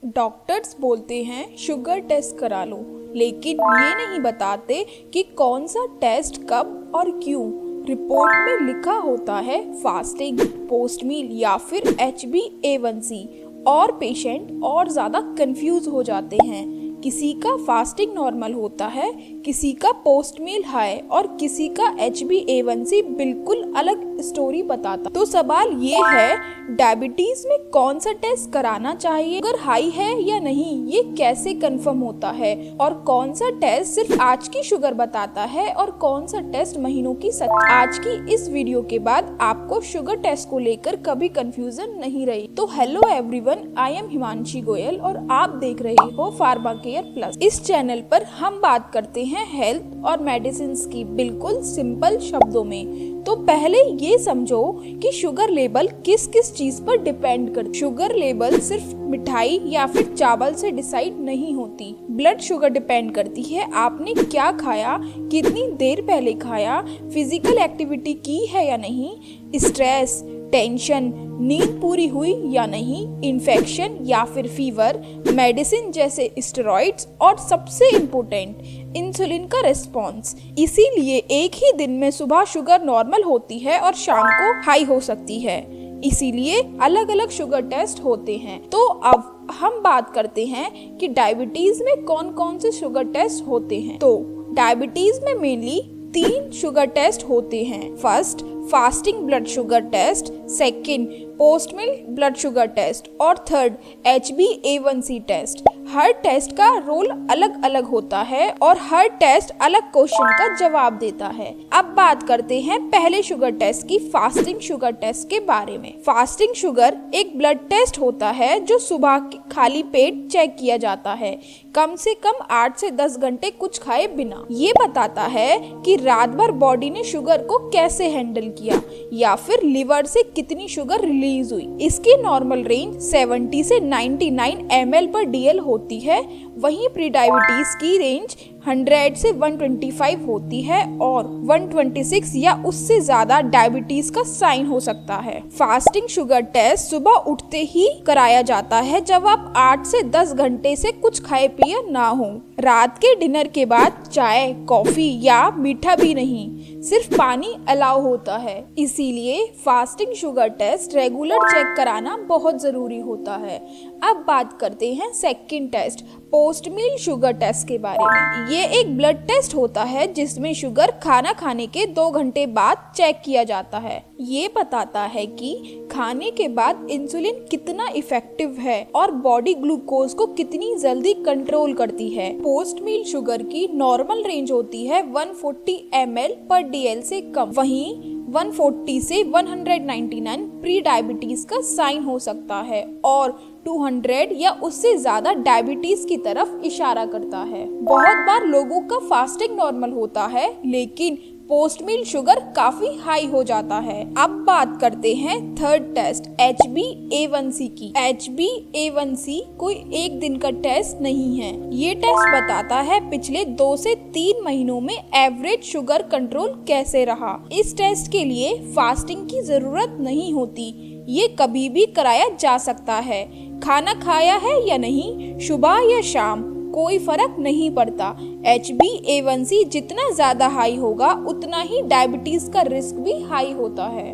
Doctors बोलते हैं sugar test करा लो, लेकिन ये नहीं बताते कि कौन सा टेस्ट कब और क्यों। रिपोर्ट में लिखा होता है फास्टिंग, पोस्ट मील या फिर HbA1c और पेशेंट और ज़्यादा कंफ्यूज हो जाते हैं। किसी का फास्टिंग नॉर्मल होता है, किसी का पोस्ट मील हाई और किसी का HbA1c बिल्कुल अलग स्टोरी बताता। तो सवाल ये है, डायबिटीज में कौन सा टेस्ट कराना चाहिए, अगर हाई है या नहीं, ये कैसे कंफर्म होता है, और कौन सा टेस्ट सिर्फ आज की शुगर बताता है और कौन सा टेस्ट महीनों की सच। आज की इस वीडियो के बाद आपको शुगर टेस्ट को लेकर कभी कंफ्यूजन नहीं रही। तो hello everyone, I am Himanshi Goyal और आप देख रहे हो फार्मा केयर प्लस। इस चैनल पर हम बात करते हैं हेल्थ और मेडिसिन की बिल्कुल सिंपल शब्दों में। तो पहले ये समझो कि शुगर लेवल किस किस चीज पर डिपेंड करती है। शुगर लेवल सिर्फ मिठाई या फिर चावल से डिसाइड नहीं होती। ब्लड शुगर डिपेंड करती है आपने क्या खाया, कितनी देर पहले खाया, फिजिकल एक्टिविटी की है या नहीं, स्ट्रेस, टेंशन, नींद पूरी हुई या नहीं, इन्फेक्शन या फिर फीवर, मेडिसिन जैसे स्टेरॉइड्स और सबसे इम्पोर्टेंट इंसुलिन का रिस्पॉन्स। इसीलिए एक ही दिन में सुबह शुगर नॉर्मल होती है और शाम को हाई हो सकती है। इसीलिए अलग अलग शुगर टेस्ट होते हैं। तो अब हम बात करते हैं कि डायबिटीज में कौन कौन से शुगर टेस्ट होते हैं। तो डायबिटीज में मेनली 3 शुगर टेस्ट होते हैं। First, fasting blood sugar test, second post meal blood sugar test और थर्ड HbA1c टेस्ट। हर टेस्ट का रोल अलग अलग होता है और हर टेस्ट अलग क्वेश्चन का जवाब देता है। अब बात करते हैं पहले शुगर टेस्ट की, फास्टिंग शुगर टेस्ट के बारे में। फास्टिंग शुगर एक ब्लड टेस्ट होता है जो सुबह खाली पेट चेक किया जाता है, कम से कम 8 से 10 घंटे कुछ खाए बिना। ये बताता है कि रात भर बॉडी ने शुगर को कैसे हैंडल किया या फिर लिवर से कितनी शुगर रिलीज हुई। इसकी नॉर्मल रेंज 70 से 99 ml/dl होती है, वहीं प्री डायबिटीज की रेंज 100 से 125 होती है और 126 या उससे ज्यादा डायबिटीज का साइन हो सकता है। फास्टिंग शुगर टेस्ट सुबह उठते ही कराया जाता है जब आप 8 से 10 घंटे से कुछ खाए पिए ना हो। रात के डिनर के बाद चाय, कॉफी या मीठा भी नहीं, सिर्फ पानी अलाउ होता है। इसीलिए fasting sugar test regular check कराना बहुत जरूरी होता है। अब बात करते हैं second test, post meal sugar test के बारे में। ये एक ब्लड टेस्ट होता है जिसमें शुगर खाना खाने के 2 घंटे बाद चेक किया जाता है। ये बताता है कि खाने के बाद इंसुलिन कितना इफेक्टिव है और बॉडी ग्लूकोज को कितनी जल्दी कंट्रोल करती है। पोस्ट मील शुगर की नॉर्मल रेंज होती है 140 ml/dl से कम, वहीं 140 से 199 प्री डायबिटीज का साइन हो सकता है और 200 या उससे ज्यादा डायबिटीज की तरफ इशारा करता है। बहुत बार लोगों का फास्टिंग नॉर्मल होता है लेकिन पोस्ट मील शुगर काफी हाई हो जाता है। अब बात करते हैं थर्ड टेस्ट, HbA1c की। HbA1c कोई एक दिन का टेस्ट नहीं है। ये टेस्ट बताता है पिछले 2 से 3 महीनों में एवरेज शुगर कंट्रोल कैसे रहा। इस टेस्ट के लिए फास्टिंग की जरूरत नहीं होती, ये कभी भी कराया जा सकता है। खाना खाया है या नहीं, सुबह या शाम, कोई फर्क नहीं पड़ता। HbA1c जितना ज्यादा हाई होगा उतना ही डायबिटीज का रिस्क भी हाई होता है।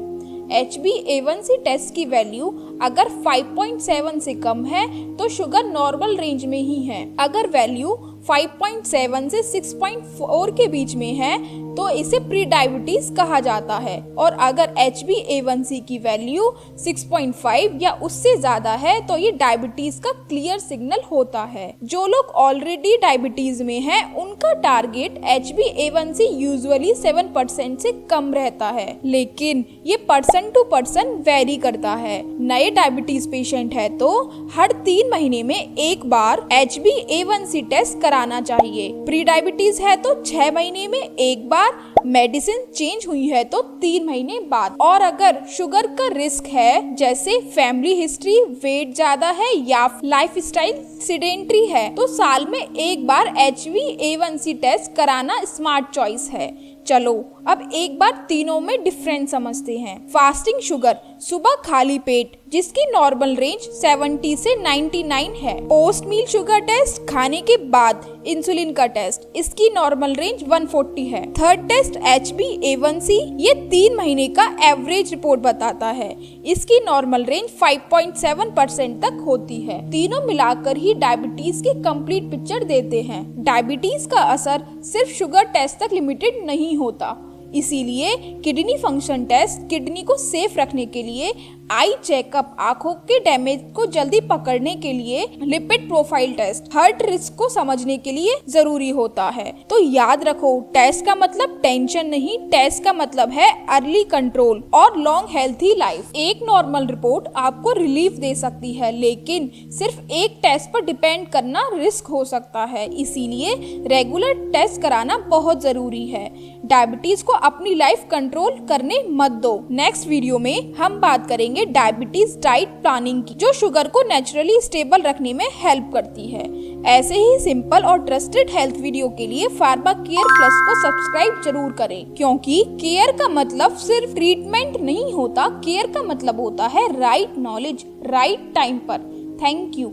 HbA1c टेस्ट की वैल्यू अगर 5.7 से कम है तो शुगर नॉर्मल रेंज में ही है। अगर वैल्यू 5.7 से 6.4 के बीच में है तो इसे प्री डायबिटीज कहा जाता है और अगर HbA1c की वैल्यू 6.5 या उससे ज्यादा है तो ये डायबिटीज का क्लियर सिग्नल होता है। जो लोग ऑलरेडी डायबिटीज में हैं उनका टारगेट HbA1c यूजुअली 7% से कम रहता है, लेकिन ये पर्सन टू पर्सन वेरी करता है। नए डायबिटीज पेशेंट है तो हर 3 महीने में एक बार HbA1c टेस्ट कराना चाहिए। प्री डायबिटीज है तो 6 महीने में एक बार, मेडिसिन चेंज हुई है तो 3 महीने बाद। और अगर शुगर का रिस्क है जैसे फैमिली हिस्ट्री, वेट ज्यादा है या लाइफस्टाइल सेडेंटरी है तो साल में एक बार HbA1c टेस्ट कराना स्मार्ट चॉइस है। चलो अब एक बार तीनों में डिफरेंस समझते हैं। फास्टिंग शुगर, सुबह खाली पेट, जिसकी नॉर्मल रेंज 70 से 99 है। पोस्ट मील शुगर टेस्ट, खाने के बाद इंसुलिन का टेस्ट, इसकी नॉर्मल रेंज 140 है। थर्ड टेस्ट HbA1c, ये 3 महीने का एवरेज रिपोर्ट बताता है। इसकी नॉर्मल रेंज 5.7% तक होती है। तीनों मिलाकर ही डायबिटीज की कंप्लीट पिक्चर देते हैं। डायबिटीज का असर सिर्फ शुगर टेस्ट तक लिमिटेड नहीं होता, इसीलिए किडनी फंक्शन टेस्ट किडनी को सेफ रखने के लिए, आई चेकअप आंखों के डैमेज को जल्दी पकड़ने के लिए, lipid profile test heart risk को समझने के लिए जरूरी होता है। तो याद रखो, टेस्ट का मतलब टेंशन नहीं, टेस्ट का मतलब है अर्ली कंट्रोल और लॉन्ग हेल्थी लाइफ। एक नॉर्मल रिपोर्ट आपको रिलीफ दे सकती है, लेकिन सिर्फ एक टेस्ट पर डिपेंड करना रिस्क हो सकता है, इसीलिए रेगुलर टेस्ट कराना बहुत जरूरी है। डायबिटीज को अपनी लाइफ कंट्रोल करने मत दो। नेक्स्ट वीडियो में हम बात करेंगे डायबिटीज डाइट प्लानिंग की, जो शुगर को नेचुरली स्टेबल रखने में हेल्प करती है। ऐसे ही सिंपल और ट्रस्टेड हेल्थ वीडियो के लिए फार्मा केयर प्लस को सब्सक्राइब जरूर करें, क्योंकि केयर का मतलब सिर्फ ट्रीटमेंट नहीं होता, केयर का मतलब होता है राइट नॉलेज राइट टाइम पर। Thank you.